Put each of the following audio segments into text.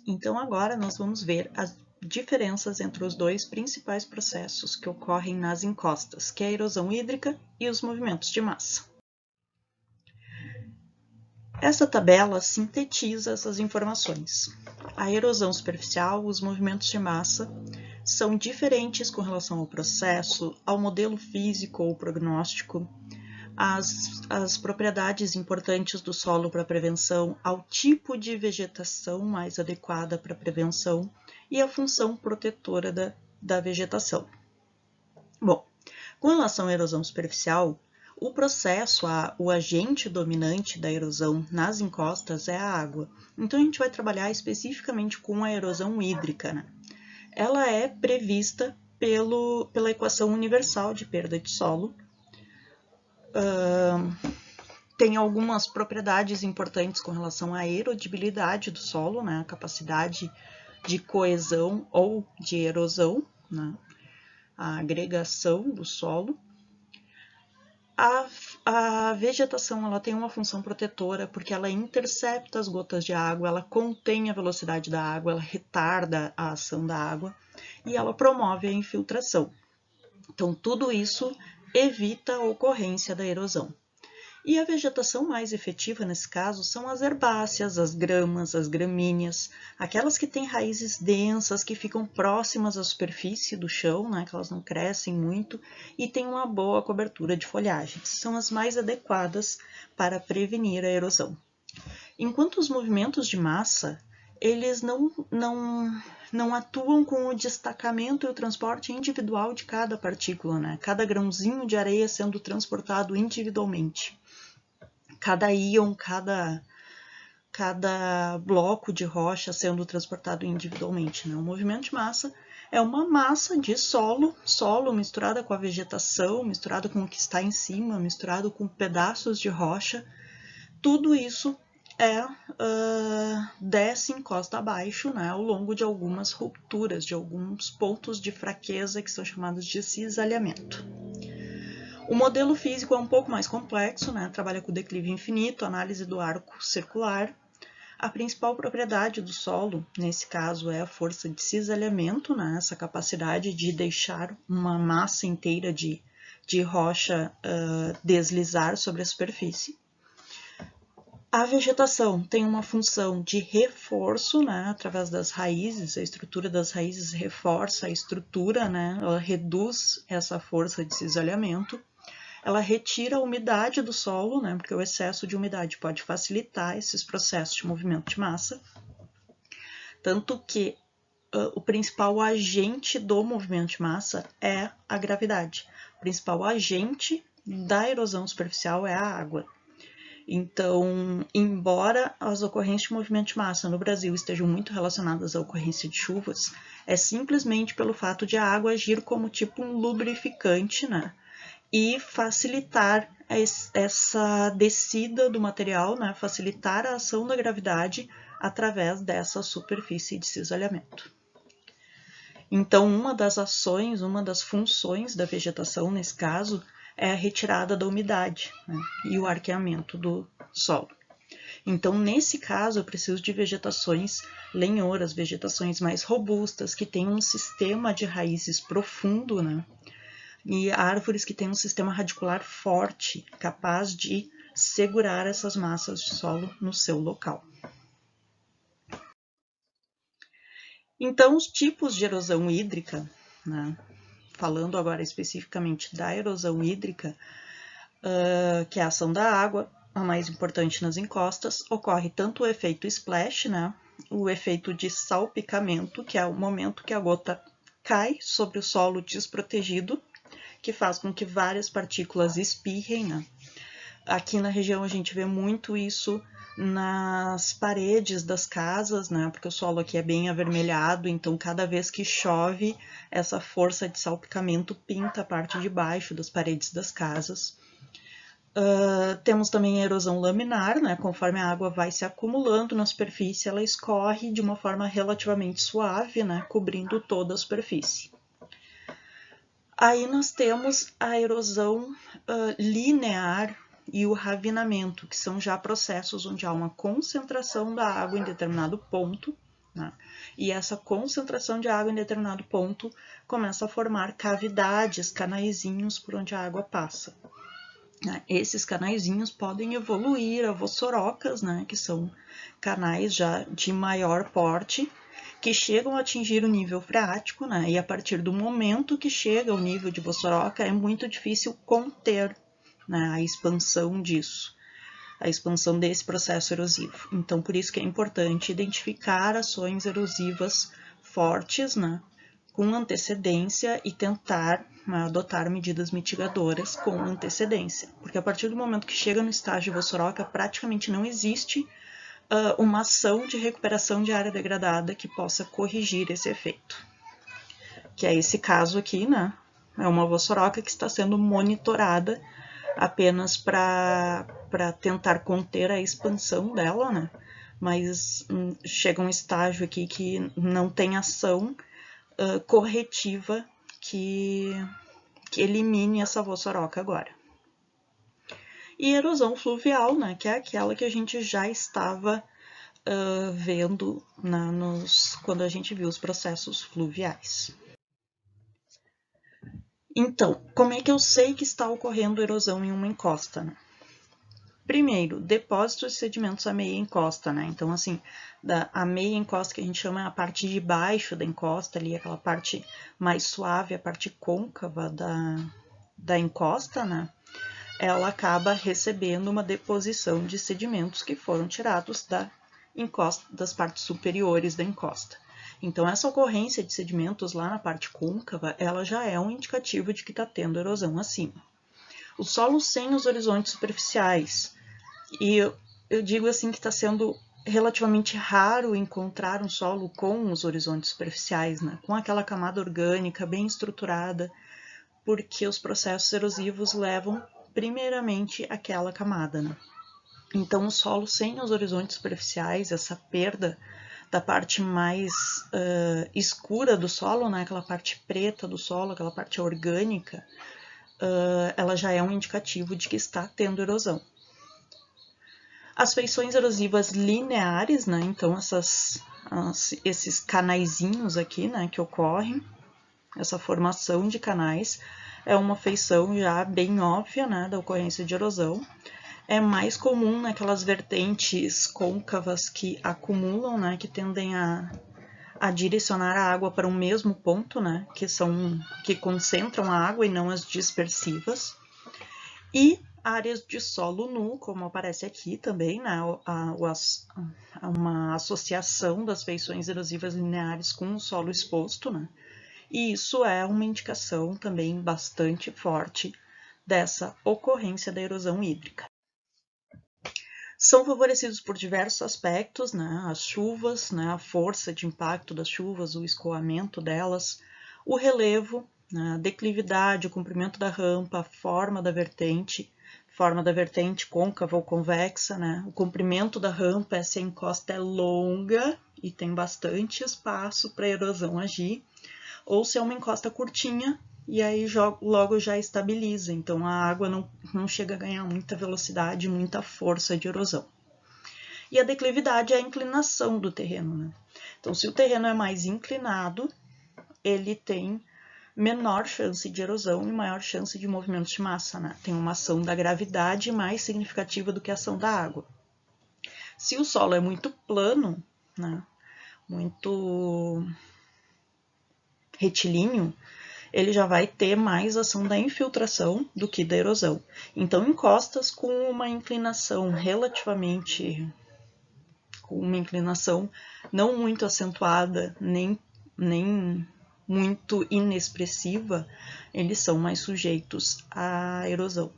Então agora nós vamos ver as diferenças entre os dois principais processos que ocorrem nas encostas, que é a erosão hídrica e os movimentos de massa. Essa tabela sintetiza essas informações. A erosão superficial, os movimentos de massa, são diferentes com relação ao processo, ao modelo físico ou prognóstico, as propriedades importantes do solo para prevenção, ao tipo de vegetação mais adequada para prevenção e a função protetora da vegetação. Bom, com relação à erosão superficial, o processo, o agente dominante da erosão nas encostas é a água. Então a gente vai trabalhar especificamente com a erosão hídrica, né? Ela é prevista pela equação universal de perda de solo. Tem algumas propriedades importantes com relação à erodibilidade do solo, né? A capacidade de coesão ou de erosão, né? A agregação do solo. A vegetação ela tem uma função protetora porque ela intercepta as gotas de água, ela contém a velocidade da água, ela retarda a ação da água e ela promove a infiltração. Então, tudo isso evita a ocorrência da erosão. E a vegetação mais efetiva nesse caso são as herbáceas, as gramas, as gramíneas, aquelas que têm raízes densas, que ficam próximas à superfície do chão, né, que elas não crescem muito e têm uma boa cobertura de folhagem. São as mais adequadas para prevenir a erosão. Enquanto os movimentos de massa, eles não atuam com o destacamento e o transporte individual de cada partícula, né? Cada grãozinho de areia sendo transportado individualmente. Cada íon, cada bloco de rocha sendo transportado individualmente, né? O movimento de massa é uma massa de solo misturada com a vegetação, misturada com o que está em cima, misturado com pedaços de rocha. Tudo isso desce encosta abaixo, né, ao longo de algumas rupturas, de alguns pontos de fraqueza que são chamados de cisalhamento. O modelo físico é um pouco mais complexo, né, trabalha com declive infinito, análise do arco circular. A principal propriedade do solo, nesse caso, é a força de cisalhamento, né, essa capacidade de deixar uma massa inteira de rocha deslizar sobre a superfície. A vegetação tem uma função de reforço, né, através das raízes, a estrutura das raízes reforça a estrutura, né, ela reduz essa força de cisalhamento, ela retira a umidade do solo, né, porque o excesso de umidade pode facilitar esses processos de movimento de massa, tanto que o principal agente do movimento de massa é a gravidade. O principal agente da erosão superficial é a água. Então, embora as ocorrências de movimento de massa no Brasil estejam muito relacionadas à ocorrência de chuvas, é simplesmente pelo fato de a água agir como tipo um lubrificante, né? E facilitar essa descida do material, né? Facilitar a ação da gravidade através dessa superfície de cisalhamento. Então, uma das ações, uma das funções da vegetação, nesse caso, é a retirada da umidade, né, e o arqueamento do solo. Então, nesse caso, eu preciso de vegetações lenhoras, vegetações mais robustas, que tenham um sistema de raízes profundo, né, e árvores que tenham um sistema radicular forte, capaz de segurar essas massas de solo no seu local. Então, os tipos de erosão hídrica, né, falando agora especificamente da erosão hídrica, que é a ação da água, a mais importante nas encostas, ocorre tanto o efeito splash, né, o efeito de salpicamento, que é o momento que a gota cai sobre o solo desprotegido, que faz com que várias partículas espirrem, né. Aqui na região a gente vê muito isso nas paredes das casas, né? Porque o solo aqui é bem avermelhado, então cada vez que chove, essa força de salpicamento pinta a parte de baixo das paredes das casas. Temos também a erosão laminar, né? Conforme a água vai se acumulando na superfície, ela escorre de uma forma relativamente suave, né? Cobrindo toda a superfície. Aí nós temos a erosão linear e o ravinamento, que são já processos onde há uma concentração da água em determinado ponto, né? E essa concentração de água em determinado ponto começa a formar cavidades, canaizinhos por onde a água passa. Esses canaizinhos podem evoluir a vossorocas, né, que são canais já de maior porte, que chegam a atingir o nível freático, né, e a partir do momento que chega ao nível de vossoroca, é muito difícil conter, né, a expansão disso, a expansão desse processo erosivo. Então, por isso que é importante identificar ações erosivas fortes, né, com antecedência e tentar adotar medidas mitigadoras com antecedência, porque a partir do momento que chega no estágio de vossoroca, praticamente não existe uma ação de recuperação de área degradada que possa corrigir esse efeito. Que é esse caso aqui, né? É uma vossoroca que está sendo monitorada apenas para tentar conter a expansão dela, né? Mas chega um estágio aqui que não tem ação corretiva que elimine essa vossoroca agora. E erosão fluvial, né, que é aquela que a gente já estava vendo quando a gente viu os processos fluviais. Então, como é que eu sei que está ocorrendo erosão em uma encosta, né? Primeiro, depósitos de sedimentos à meia encosta, né? Então, assim, a meia encosta que a gente chama é a parte de baixo da encosta, ali, aquela parte mais suave, a parte côncava da encosta, né? Ela acaba recebendo uma deposição de sedimentos que foram tirados da encosta, das partes superiores da encosta. Então, essa ocorrência de sedimentos lá na parte côncava, ela já é um indicativo de que está tendo erosão acima. O solo sem os horizontes superficiais, e eu digo assim que está sendo relativamente raro encontrar um solo com os horizontes superficiais, né? Com aquela camada orgânica bem estruturada, porque os processos erosivos levam primeiramente aquela camada, né? Então, o solo sem os horizontes superficiais, essa perda da parte mais escura do solo, né? Aquela parte preta do solo, aquela parte orgânica, ela já é um indicativo de que está tendo erosão. As feições erosivas lineares, né? Então, esses canaizinhos aqui, né, que ocorrem, essa formação de canais, é uma feição já bem óbvia, né, da ocorrência de erosão. É mais comum naquelas vertentes côncavas que acumulam, né, que tendem a direcionar a água para um mesmo ponto, né, que concentram a água e não as dispersivas. E áreas de solo nu, como aparece aqui também, né, uma associação das feições erosivas lineares com o solo exposto, né, e isso é uma indicação também bastante forte dessa ocorrência da erosão hídrica. São favorecidos por diversos aspectos, né? As chuvas, né? A força de impacto das chuvas, o escoamento delas, o relevo, né? A declividade, o comprimento da rampa, a forma da vertente côncava ou convexa, né? O comprimento da rampa, se a encosta é longa e tem bastante espaço para a erosão agir, ou se é uma encosta curtinha, e aí logo já estabiliza, então a água não chega a ganhar muita velocidade, muita força de erosão. E a declividade é a inclinação do terreno, né? Então, se o terreno é mais inclinado, ele tem menor chance de erosão e maior chance de movimentos de massa, né? Tem uma ação da gravidade mais significativa do que a ação da água. Se o solo é muito plano, né? Muito retilíneo, ele já vai ter mais ação da infiltração do que da erosão. Então, encostas com uma inclinação não muito acentuada, nem muito inexpressiva, eles são mais sujeitos à erosão.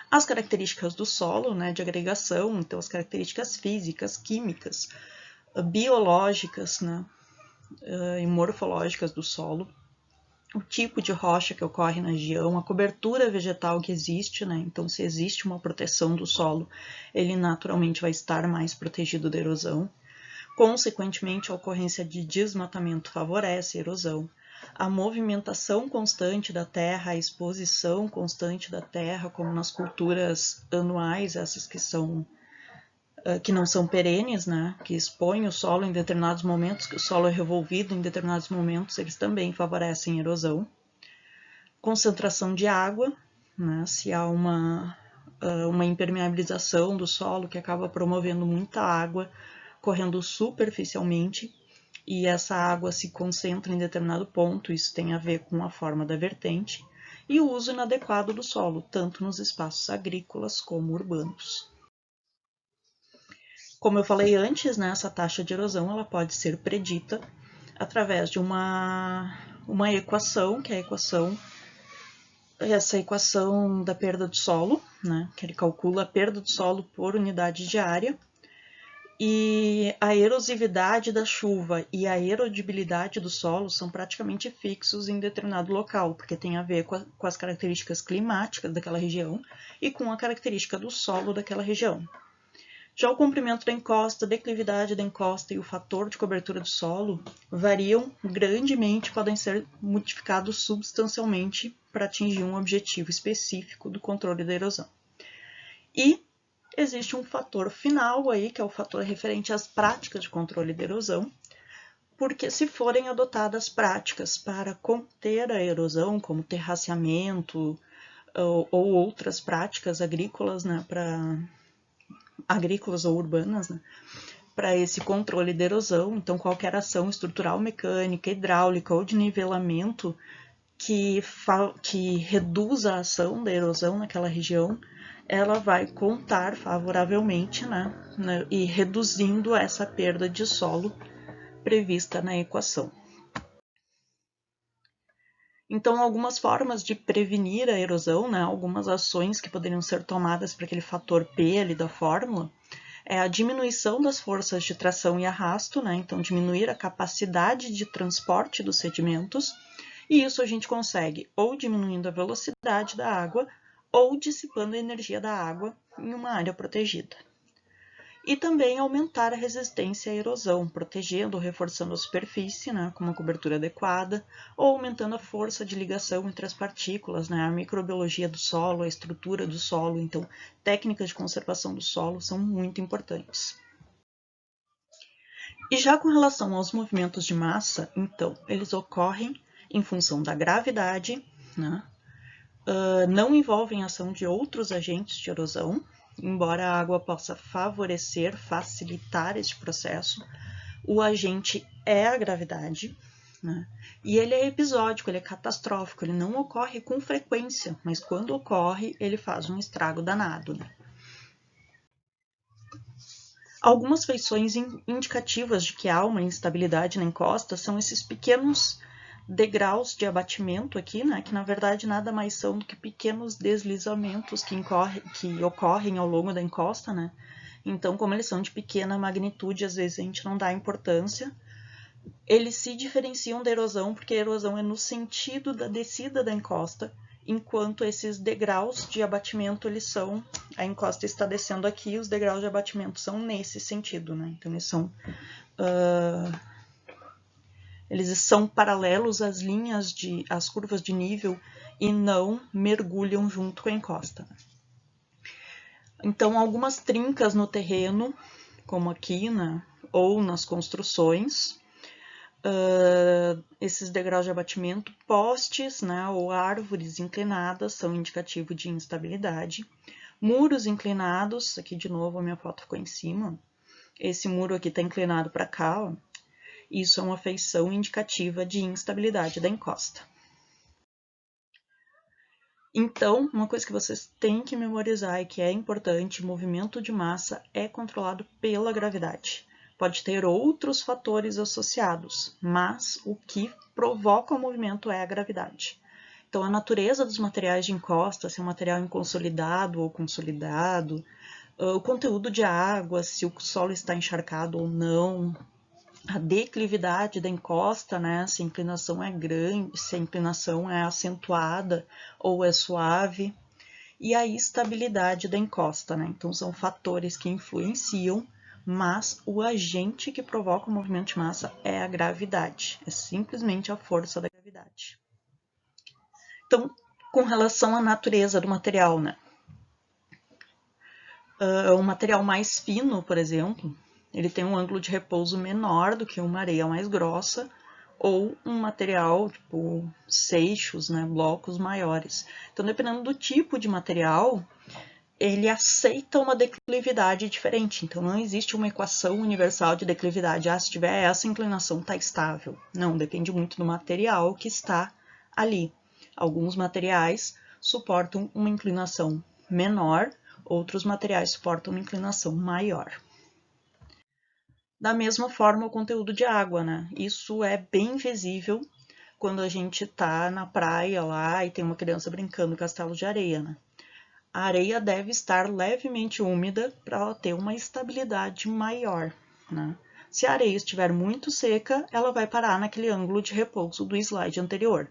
As características do solo, né, de agregação, então as características físicas, químicas, biológicas, né, e morfológicas do solo, o tipo de rocha que ocorre na região, a cobertura vegetal que existe, né? Então, se existe uma proteção do solo, ele naturalmente vai estar mais protegido da erosão. Consequentemente, a ocorrência de desmatamento favorece a erosão. A movimentação constante da terra, a exposição constante da terra, como nas culturas anuais, essas que são que não são perenes, né, que expõem o solo em determinados momentos, que o solo é revolvido em determinados momentos, eles também favorecem erosão. Concentração de água, né, se há uma impermeabilização do solo que acaba promovendo muita água correndo superficialmente, e essa água se concentra em determinado ponto, isso tem a ver com a forma da vertente, e o uso inadequado do solo, tanto nos espaços agrícolas como urbanos. Como eu falei antes, né, essa taxa de erosão ela pode ser predita através de uma equação, que é essa equação da perda de solo, né, que ele calcula a perda de solo por unidade de área, e a erosividade da chuva e a erodibilidade do solo são praticamente fixos em determinado local, porque tem a ver com as características climáticas daquela região e com a característica do solo daquela região. Já o comprimento da encosta, a declividade da encosta e o fator de cobertura do solo variam grandemente, podem ser modificados substancialmente para atingir um objetivo específico do controle da erosão. E existe um fator final aí, que é o fator referente às práticas de controle da erosão, porque se forem adotadas práticas para conter a erosão, como terraceamento ou outras práticas agrícolas, né, agrícolas ou urbanas, né, para esse controle da erosão, então qualquer ação estrutural, mecânica, hidráulica ou de nivelamento que reduza a ação da erosão naquela região, ela vai contar favoravelmente, né, e reduzindo essa perda de solo prevista na equação. Então, algumas formas de prevenir a erosão, né, algumas ações que poderiam ser tomadas para aquele fator P ali da fórmula, é a diminuição das forças de tração e arrasto, né, então diminuir a capacidade de transporte dos sedimentos, e isso a gente consegue ou diminuindo a velocidade da água ou dissipando a energia da água em uma área protegida. E também aumentar a resistência à erosão, protegendo ou reforçando a superfície, né, com uma cobertura adequada, ou aumentando a força de ligação entre as partículas, né, a microbiologia do solo, a estrutura do solo. Então, técnicas de conservação do solo são muito importantes. E já com relação aos movimentos de massa, então, eles ocorrem em função da gravidade, né, não envolvem a ação de outros agentes de erosão, embora a água possa favorecer, facilitar este processo, o agente é a gravidade, né? E ele é episódico, ele é catastrófico, ele não ocorre com frequência, mas quando ocorre, ele faz um estrago danado, né? Algumas feições indicativas de que há uma instabilidade na encosta são esses pequenos degraus de abatimento aqui, né, que na verdade nada mais são do que pequenos deslizamentos que ocorrem ao longo da encosta, né? Então, como eles são de pequena magnitude, às vezes a gente não dá importância. Eles se diferenciam da erosão, porque a erosão é no sentido da descida da encosta, enquanto esses degraus de abatimento, a encosta está descendo aqui, os degraus de abatimento são nesse sentido, né? Então, eles são paralelos às curvas de nível e não mergulham junto com a encosta. Então, algumas trincas no terreno, como aqui, né, ou nas construções, esses degraus de abatimento, postes, né, ou árvores inclinadas são indicativo de instabilidade. Muros inclinados, aqui de novo a minha foto ficou em cima, esse muro aqui está inclinado para cá, ó. Isso é uma feição indicativa de instabilidade da encosta. Então, uma coisa que vocês têm que memorizar e que é importante, o movimento de massa é controlado pela gravidade. Pode ter outros fatores associados, mas o que provoca o movimento é a gravidade. Então, a natureza dos materiais de encosta, se é um material inconsolidado ou consolidado, o conteúdo de água, se o solo está encharcado ou não, a declividade da encosta, né, se a inclinação é grande, se a inclinação é acentuada ou é suave, e a estabilidade da encosta, né? Então, são fatores que influenciam, mas o agente que provoca o movimento de massa é a gravidade, é simplesmente a força da gravidade. Então, com relação à natureza do material, né? Um material mais fino, por exemplo, ele tem um ângulo de repouso menor do que uma areia mais grossa, ou um material, tipo seixos, né, blocos maiores. Então, dependendo do tipo de material, ele aceita uma declividade diferente. Então, não existe uma equação universal de declividade. Se tiver essa inclinação, está estável. Não, depende muito do material que está ali. Alguns materiais suportam uma inclinação menor, outros materiais suportam uma inclinação maior. Da mesma forma, o conteúdo de água, né? Isso é bem visível quando a gente está na praia lá e tem uma criança brincando em castelo de areia, né? A areia deve estar levemente úmida para ela ter uma estabilidade maior, né? Se a areia estiver muito seca, ela vai parar naquele ângulo de repouso do slide anterior.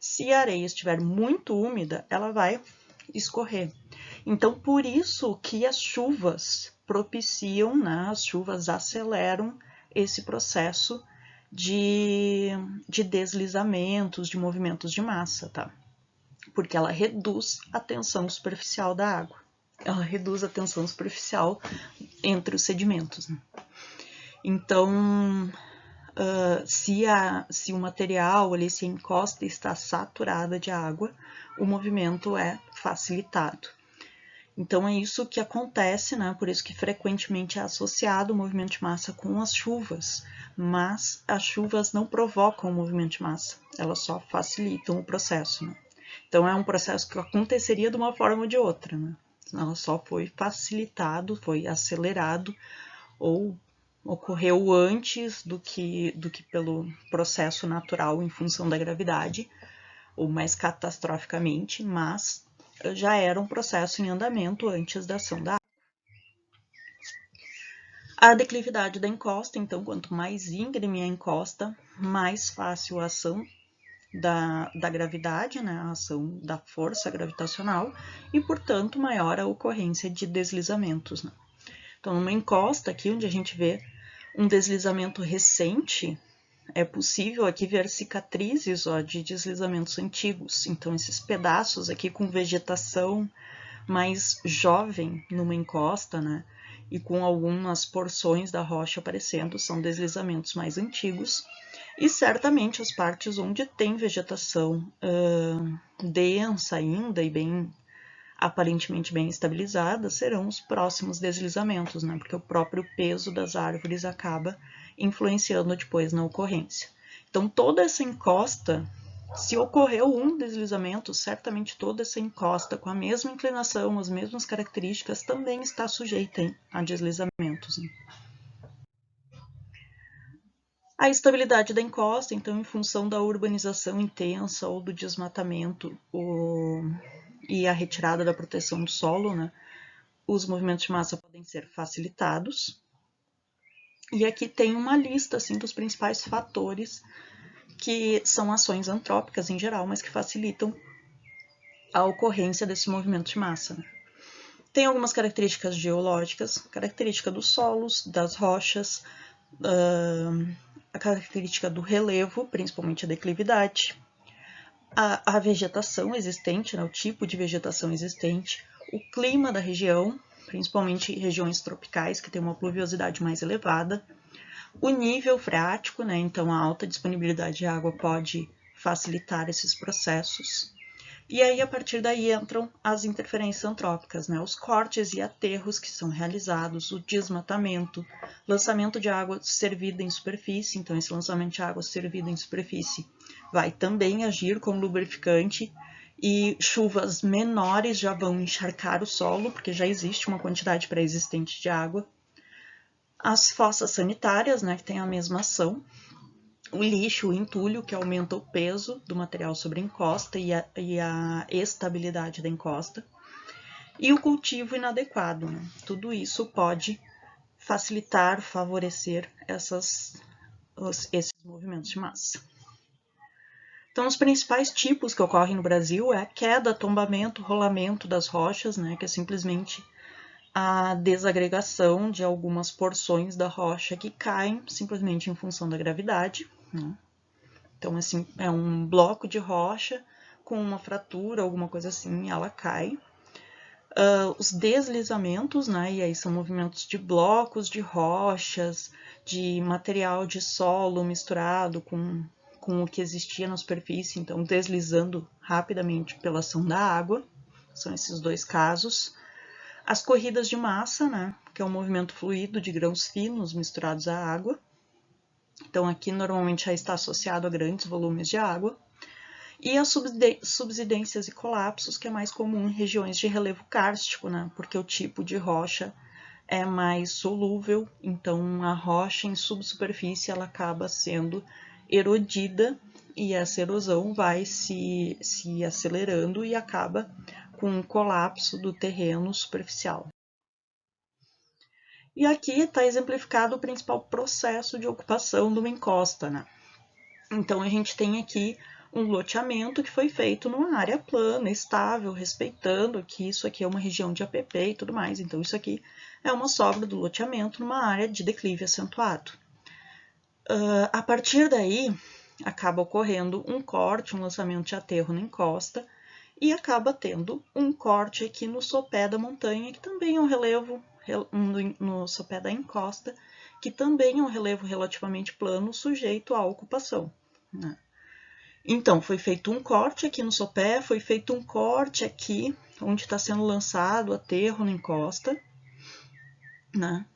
Se a areia estiver muito úmida, ela vai escorrer. Então, por isso que as chuvas propiciam, né? As chuvas aceleram esse processo de deslizamentos, de movimentos de massa, tá? Porque ela reduz a tensão superficial da água. Ela reduz a tensão superficial entre os sedimentos, né? Então, se o material, ali, se a encosta está saturada de água, o movimento é facilitado. Então, é isso que acontece, né? Por isso que frequentemente é associado o movimento de massa com as chuvas. Mas as chuvas não provocam o movimento de massa, elas só facilitam o processo, né? Então, é um processo que aconteceria de uma forma ou de outra, né? Ela só foi facilitado, foi acelerado ou ocorreu antes do que pelo processo natural em função da gravidade, ou mais catastroficamente, mas já era um processo em andamento antes da ação da água. A declividade da encosta, então, quanto mais íngreme a encosta, mais fácil a ação da gravidade, né, a ação da força gravitacional, e, portanto, maior a ocorrência de deslizamentos, né? Então, numa encosta aqui, onde a gente vê um deslizamento recente, é possível aqui ver cicatrizes, ó, de deslizamentos antigos. Então, esses pedaços aqui com vegetação mais jovem numa encosta, né, e com algumas porções da rocha aparecendo, são deslizamentos mais antigos. E certamente as partes onde tem vegetação densa ainda e bem, aparentemente bem estabilizada, serão os próximos deslizamentos, né? Porque o próprio peso das árvores acaba influenciando depois na ocorrência. Então, toda essa encosta, se ocorreu um deslizamento, certamente toda essa encosta com a mesma inclinação, as mesmas características, também está sujeita a deslizamentos, né? A estabilidade da encosta, então, em função da urbanização intensa ou do desmatamento e a retirada da proteção do solo, né, os movimentos de massa podem ser facilitados. E aqui tem uma lista assim, dos principais fatores que são ações antrópicas em geral, mas que facilitam a ocorrência desse movimento de massa, né? Tem algumas características geológicas, característica dos solos, das rochas, a característica do relevo, principalmente a declividade, a vegetação existente, né, o tipo de vegetação existente, o clima da região, principalmente regiões tropicais que têm uma pluviosidade mais elevada, o nível freático, né, então a alta disponibilidade de água pode facilitar esses processos. E aí, a partir daí, entram as interferências antrópicas, né? Os cortes e aterros que são realizados, o desmatamento, lançamento de água servida em superfície. Então, esse lançamento de água servida em superfície vai também agir como lubrificante, e chuvas menores já vão encharcar o solo, porque já existe uma quantidade pré-existente de água. As fossas sanitárias, né, que têm a mesma ação. O lixo, o entulho, que aumenta o peso do material sobre a encosta e a estabilidade da encosta. E o cultivo inadequado, né? Tudo isso pode facilitar, favorecer esses movimentos de massa. Então, os principais tipos que ocorrem no Brasil é a queda, tombamento, rolamento das rochas, né? Que é simplesmente a desagregação de algumas porções da rocha que caem simplesmente em função da gravidade, né? Então, assim, é um bloco de rocha com uma fratura, alguma coisa assim, ela cai. Os deslizamentos, né, e aí são movimentos de blocos, de rochas, de material de solo misturado com o que existia na superfície, então deslizando rapidamente pela ação da água, são esses dois casos. As corridas de massa, né, que é um movimento fluido de grãos finos misturados à água, então aqui normalmente já está associado a grandes volumes de água. E as subsidências e colapsos, que é mais comum em regiões de relevo kárstico, né? Porque o tipo de rocha é mais solúvel, então a rocha em subsuperfície ela acaba sendo erodida e essa erosão vai se acelerando e acaba com um colapso do terreno superficial. E aqui está exemplificado o principal processo de ocupação de uma encosta, né? Então a gente tem aqui um loteamento que foi feito numa área plana, estável, respeitando que isso aqui é uma região de APP e tudo mais. Então, isso aqui é uma sobra do loteamento numa área de declive acentuado. A partir daí, acaba ocorrendo um corte, um lançamento de aterro na encosta, e acaba tendo um corte aqui no sopé da montanha, que também é um relevo, no sopé da encosta, que também é um relevo relativamente plano, sujeito à ocupação, né? Então, foi feito um corte aqui no sopé, foi feito um corte aqui, onde está sendo lançado o aterro na encosta, né?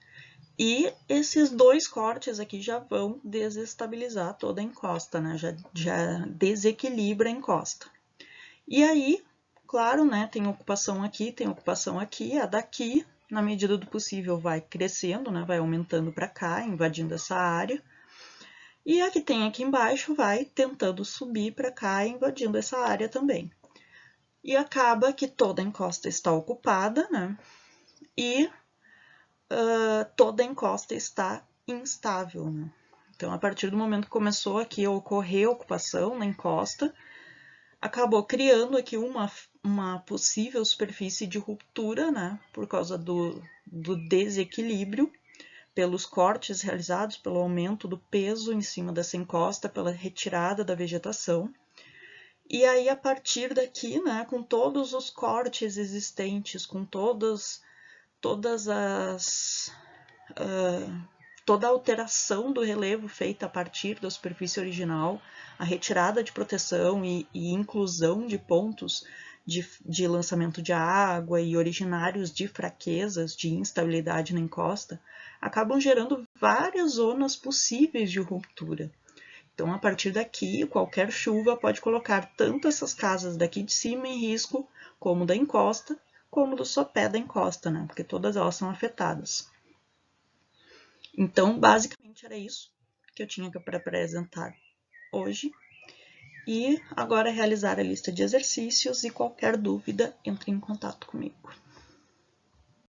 E esses dois cortes aqui já vão desestabilizar toda a encosta, né? Já desequilibra a encosta. E aí, claro, né? Tem ocupação aqui, a daqui, na medida do possível, vai crescendo, né? Vai aumentando para cá, invadindo essa área. E a que tem aqui embaixo vai tentando subir para cá, invadindo essa área também. E acaba que toda a encosta está ocupada, né? E toda a encosta está instável, né? Então, a partir do momento que começou aqui a ocorrer a ocupação na encosta, acabou criando aqui uma possível superfície de ruptura, né? Por causa do desequilíbrio, pelos cortes realizados, pelo aumento do peso em cima dessa encosta, pela retirada da vegetação. E aí, a partir daqui, né, com todos os cortes existentes, com toda a alteração do relevo feita a partir da superfície original, a retirada de proteção e inclusão de pontos de lançamento de água e originários de fraquezas, de instabilidade na encosta, acabam gerando várias zonas possíveis de ruptura. Então, a partir daqui, qualquer chuva pode colocar tanto essas casas daqui de cima em risco, como da encosta, como do sopé da encosta, né? Porque todas elas são afetadas. Então, basicamente, era isso que eu tinha para apresentar hoje. E agora realizar a lista de exercícios e qualquer dúvida, entre em contato comigo.